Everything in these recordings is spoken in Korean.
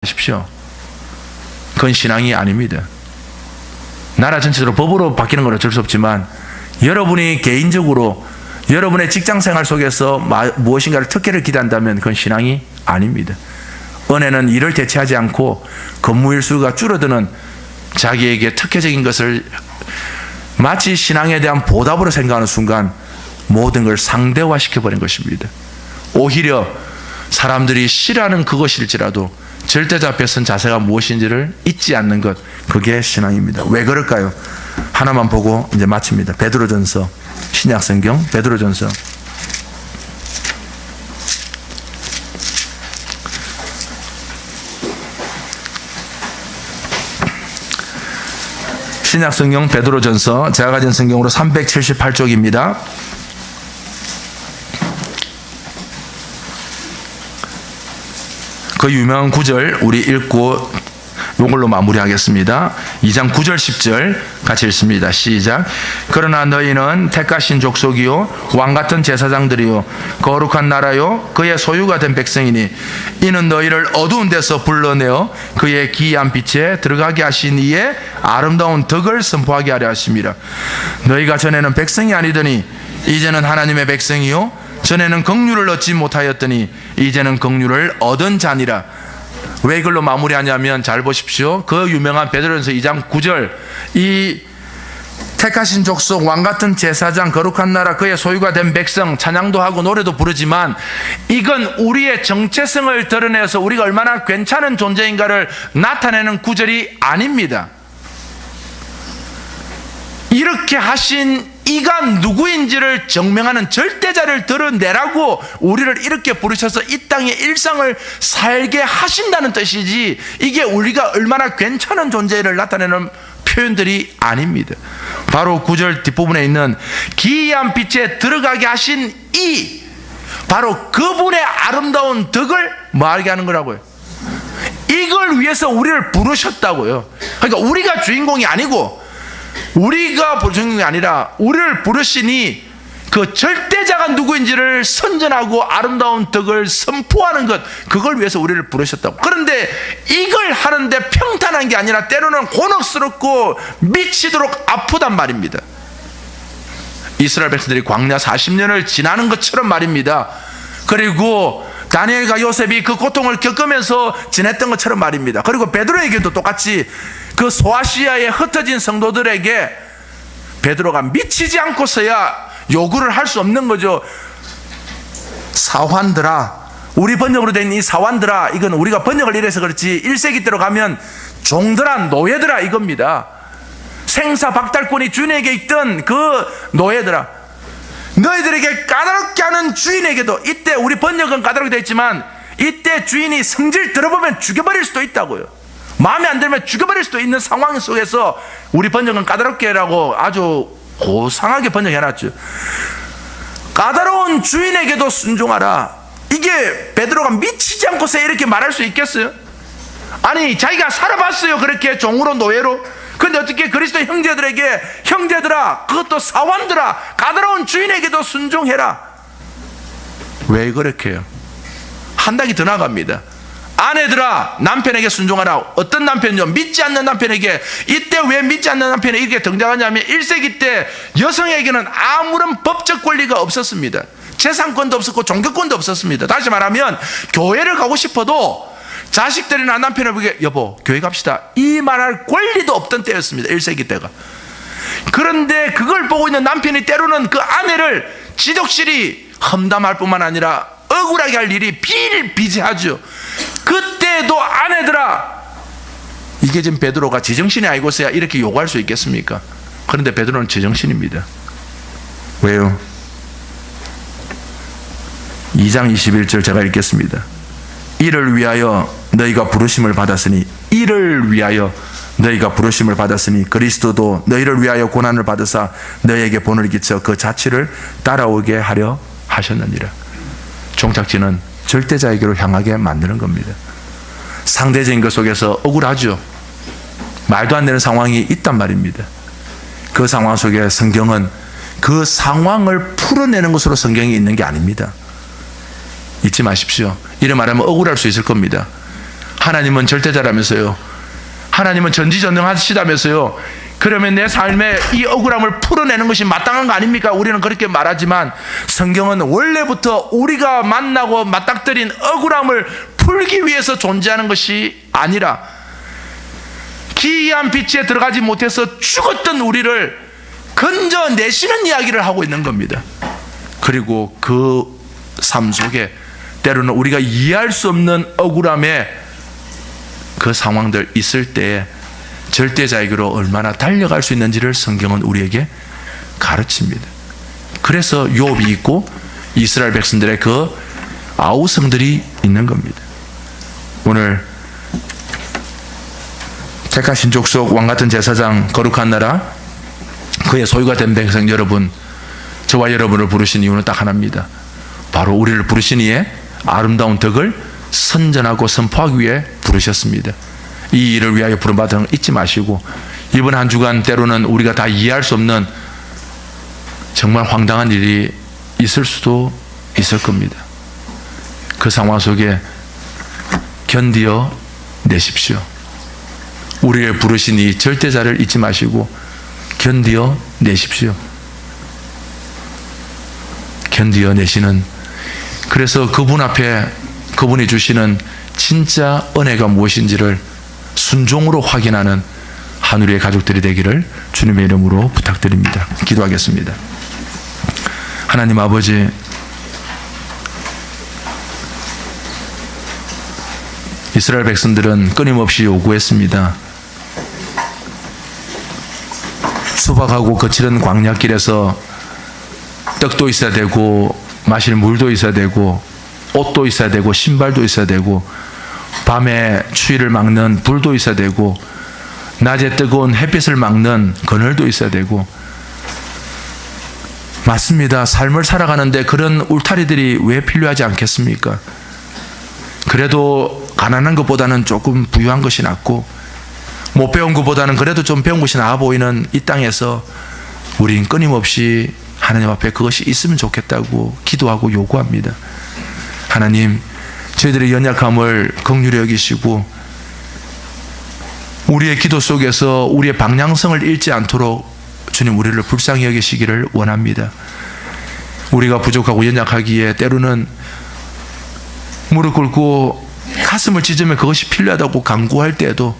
마십시오. 그건 신앙이 아닙니다. 나라 전체적으로 법으로 바뀌는 건 어쩔 수 없지만 여러분이 개인적으로 여러분의 직장생활 속에서 무엇인가를 특혜를 기대한다면 그건 신앙이 아닙니다. 은혜는 이를 대체하지 않고 근무일 수가 줄어드는 자기에게 특혜적인 것을 마치 신앙에 대한 보답으로 생각하는 순간 모든 걸 상대화시켜버린 것입니다. 오히려 사람들이 싫어하는 그것일지라도 절대자 앞에 선 자세가 무엇인지를 잊지 않는 것, 그게 신앙입니다. 왜 그럴까요? 하나만 보고 이제 마칩니다. 베드로전서, 신약성경 베드로전서 신약성경 베드로전서, 제가 가진 성경으로 378쪽입니다. 그 유명한 구절 우리 읽고 이걸로 마무리하겠습니다. 2장 9절 10절 같이 읽습니다. 시작. 그러나 너희는 택하신 족속이요 왕같은 제사장들이요 거룩한 나라요 그의 소유가 된 백성이니 이는 너희를 어두운 데서 불러내어 그의 기이한 빛에 들어가게 하신 이의 아름다운 덕을 선포하게 하려 하심이라. 너희가 전에는 백성이 아니더니 이제는 하나님의 백성이요 전에는 긍휼을 얻지 못하였더니 이제는 긍휼을 얻은 자니라. 왜 이걸로 마무리하냐면 잘 보십시오. 그 유명한 베드로전서 2장 9절, 이 택하신 족속 왕같은 제사장 거룩한 나라 그의 소유가 된 백성, 찬양도 하고 노래도 부르지만 이건 우리의 정체성을 드러내서 우리가 얼마나 괜찮은 존재인가를 나타내는 구절이 아닙니다. 이렇게 하신 이가 누구인지를 증명하는 절대자를 드러내라고 우리를 이렇게 부르셔서 이 땅의 일상을 살게 하신다는 뜻이지, 이게 우리가 얼마나 괜찮은 존재를 나타내는 표현들이 아닙니다. 바로 9절 뒷부분에 있는 기이한 빛에 들어가게 하신 이, 바로 그분의 아름다운 덕을 말하게 하는 거라고요. 이걸 위해서 우리를 부르셨다고요. 그러니까 우리가 주인공이 아니고, 우리가 주인공이 아니라 우리를 부르시니 그 절대자가 누구인지를 선전하고 아름다운 덕을 선포하는 것, 그걸 위해서 우리를 부르셨다고. 그런데 이걸 하는데 평탄한 게 아니라 때로는 곤혹스럽고 미치도록 아프단 말입니다. 이스라엘 백성들이 광야 40년을 지나는 것처럼 말입니다. 그리고 다니엘과 요셉이 그 고통을 겪으면서 지냈던 것처럼 말입니다. 그리고 베드로에게도 똑같이 그 소아시아에 흩어진 성도들에게 베드로가 미치지 않고서야 요구를 할 수 없는 거죠. 사환들아, 우리 번역으로 된 이 사환들아, 이건 우리가 번역을 이래서 그렇지 1세기 때로 가면 종들아, 노예들아 이겁니다. 생사박탈권이 주인에게 있던 그 노예들아, 너희들에게 까다롭게 하는 주인에게도, 이때 우리 번역은 까다롭게 되어 있지만 이때 주인이 성질 들어보면 죽여버릴 수도 있다고요. 마음에 안 들면 죽여버릴 수도 있는 상황 속에서 우리 번역은 까다롭게라고 아주 고상하게 번역해놨죠. 까다로운 주인에게도 순종하라. 이게 베드로가 미치지 않고서 이렇게 말할 수 있겠어요? 아니, 자기가 살아봤어요, 그렇게 종으로 노예로. 근데 어떻게 그리스도 형제들에게, 형제들아, 그것도 사원들아, 까다로운 주인에게도 순종해라. 왜 그렇게 해요? 한 단계 더 나갑니다. 아내들아, 남편에게 순종하라. 어떤 남편이요? 믿지 않는 남편에게. 이때 왜 믿지 않는 남편이 이렇게 등장하냐면 1세기 때 여성에게는 아무런 법적 권리가 없었습니다. 재산권도 없었고 종교권도 없었습니다. 다시 말하면 교회를 가고 싶어도 자식들이나 남편에게 여보 교회 갑시다 이 말할 권리도 없던 때였습니다. 1세기 때가. 그런데 그걸 보고 있는 남편이 때로는 그 아내를 지독실히 험담할 뿐만 아니라 억울하게 할 일이 비일비재하죠. 그때도 아내들아, 이게 지금 베드로가 제정신이 아니고서야 이렇게 요구할 수 있겠습니까? 그런데 베드로는 제정신입니다. 왜요? 2장 21절 제가 읽겠습니다. 이를 위하여 너희가 부르심을 받았으니, 이를 위하여 너희가 부르심을 받았으니 그리스도도 너희를 위하여 고난을 받으사 너희에게 본을 끼쳐 그 자취를 따라오게 하려 하셨느니라. 종착지는 절대자에게로 향하게 만드는 겁니다. 상대적인 것 속에서 억울하죠. 말도 안 되는 상황이 있단 말입니다. 그 상황 속에 성경은 그 상황을 풀어내는 것으로 성경이 있는 게 아닙니다. 잊지 마십시오. 이래 말하면 억울할 수 있을 겁니다. 하나님은 절대자라면서요. 하나님은 전지전능하시다면서요. 그러면 내 삶에 이 억울함을 풀어내는 것이 마땅한 거 아닙니까? 우리는 그렇게 말하지만 성경은 원래부터 우리가 만나고 맞닥뜨린 억울함을 풀기 위해서 존재하는 것이 아니라 기이한 빛에 들어가지 못해서 죽었던 우리를 건져내시는 이야기를 하고 있는 겁니다. 그리고 그 삶 속에 때로는 우리가 이해할 수 없는 억울함의 그 상황들 있을 때에 절대자에게로 얼마나 달려갈 수 있는지를 성경은 우리에게 가르칩니다. 그래서 욥이 있고 이스라엘 백성들의 그 아우성들이 있는 겁니다. 오늘 택하신 족속 왕같은 제사장 거룩한 나라 그의 소유가 된 백성 여러분, 저와 여러분을 부르신 이유는 딱 하나입니다. 바로 우리를 부르신 이의 아름다운 덕을 선전하고 선포하기 위해 부르셨습니다. 이 일을 위하여 부름받은 걸 잊지 마시고 이번 한 주간 때로는 우리가 다 이해할 수 없는 정말 황당한 일이 있을 수도 있을 겁니다. 그 상황 속에 견디어 내십시오. 우리를 부르신 이 절대자를 잊지 마시고 견디어 내십시오. 견디어 내시는, 그래서 그분 앞에 그분이 주시는 진짜 은혜가 무엇인지를 순종으로 확인하는 하늘의 가족들이 되기를 주님의 이름으로 부탁드립니다. 기도하겠습니다. 하나님 아버지, 이스라엘 백성들은 끊임없이 요구했습니다. 수박하고 거칠은 광야길에서 떡도 있어야 되고 마실 물도 있어야 되고 옷도 있어야 되고 신발도 있어야 되고 밤에 추위를 막는 불도 있어야 되고 낮에 뜨거운 햇빛을 막는 그늘도 있어야 되고, 맞습니다. 삶을 살아가는데 그런 울타리들이 왜 필요하지 않겠습니까? 그래도 가난한 것보다는 조금 부유한 것이 낫고 못 배운 것보다는 그래도 좀 배운 것이 나아 보이는 이 땅에서 우린 끊임없이 하나님 앞에 그것이 있으면 좋겠다고 기도하고 요구합니다. 하나님, 저희들의 연약함을 긍휼히 여기시고 우리의 기도 속에서 우리의 방향성을 잃지 않도록 주님 우리를 불쌍히 여기시기를 원합니다. 우리가 부족하고 연약하기에 때로는 무릎 꿇고 가슴을 찢으며 그것이 필요하다고 간구할 때에도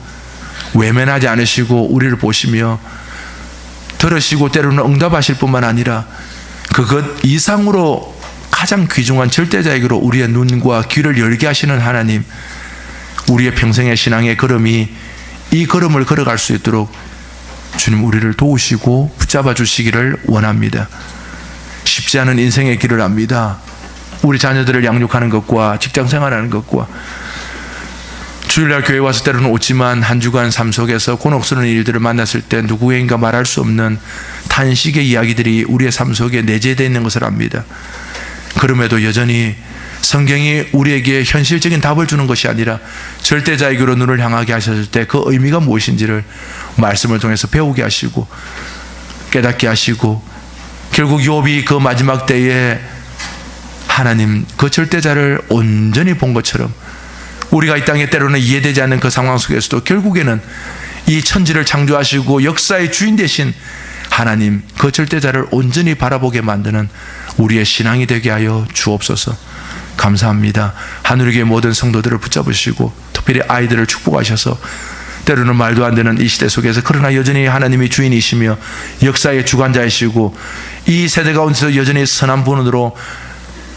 외면하지 않으시고 우리를 보시며 들으시고 때로는 응답하실 뿐만 아니라 그것 이상으로 가장 귀중한 절대자에게로 우리의 눈과 귀를 열게 하시는 하나님, 우리의 평생의 신앙의 걸음이 이 걸음을 걸어갈 수 있도록 주님 우리를 도우시고 붙잡아 주시기를 원합니다. 쉽지 않은 인생의 길을 압니다. 우리 자녀들을 양육하는 것과 직장생활하는 것과 주일날 교회 와서 때로는 오지만 한 주간 삶 속에서 곤혹스러운 일들을 만났을 때 누구에게인가 말할 수 없는 탄식의 이야기들이 우리의 삶 속에 내재되어 있는 것을 압니다. 그럼에도 여전히 성경이 우리에게 현실적인 답을 주는 것이 아니라 절대자에게로 눈을 향하게 하셨을 때 그 의미가 무엇인지를 말씀을 통해서 배우게 하시고 깨닫게 하시고, 결국 욥이 그 마지막 때에 하나님 그 절대자를 온전히 본 것처럼 우리가 이 땅에 때로는 이해되지 않는 그 상황 속에서도 결국에는 이 천지를 창조하시고 역사의 주인 되신 하나님 그 절대자를 온전히 바라보게 만드는 우리의 신앙이 되게 하여 주옵소서. 감사합니다. 하늘의 모든 성도들을 붙잡으시고 특별히 아이들을 축복하셔서 때로는 말도 안 되는 이 시대 속에서 그러나 여전히 하나님이 주인이시며 역사의 주관자이시고 이 세대 가운데서 여전히 선한 분으로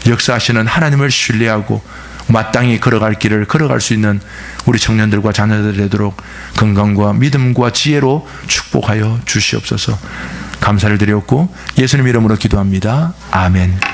역사하시는 하나님을 신뢰하고 마땅히 걸어갈 길을 걸어갈 수 있는 우리 청년들과 자녀들이 되도록 건강과 믿음과 지혜로 축복하여 주시옵소서. 감사를 드렸고 예수님 이름으로 기도합니다. 아멘.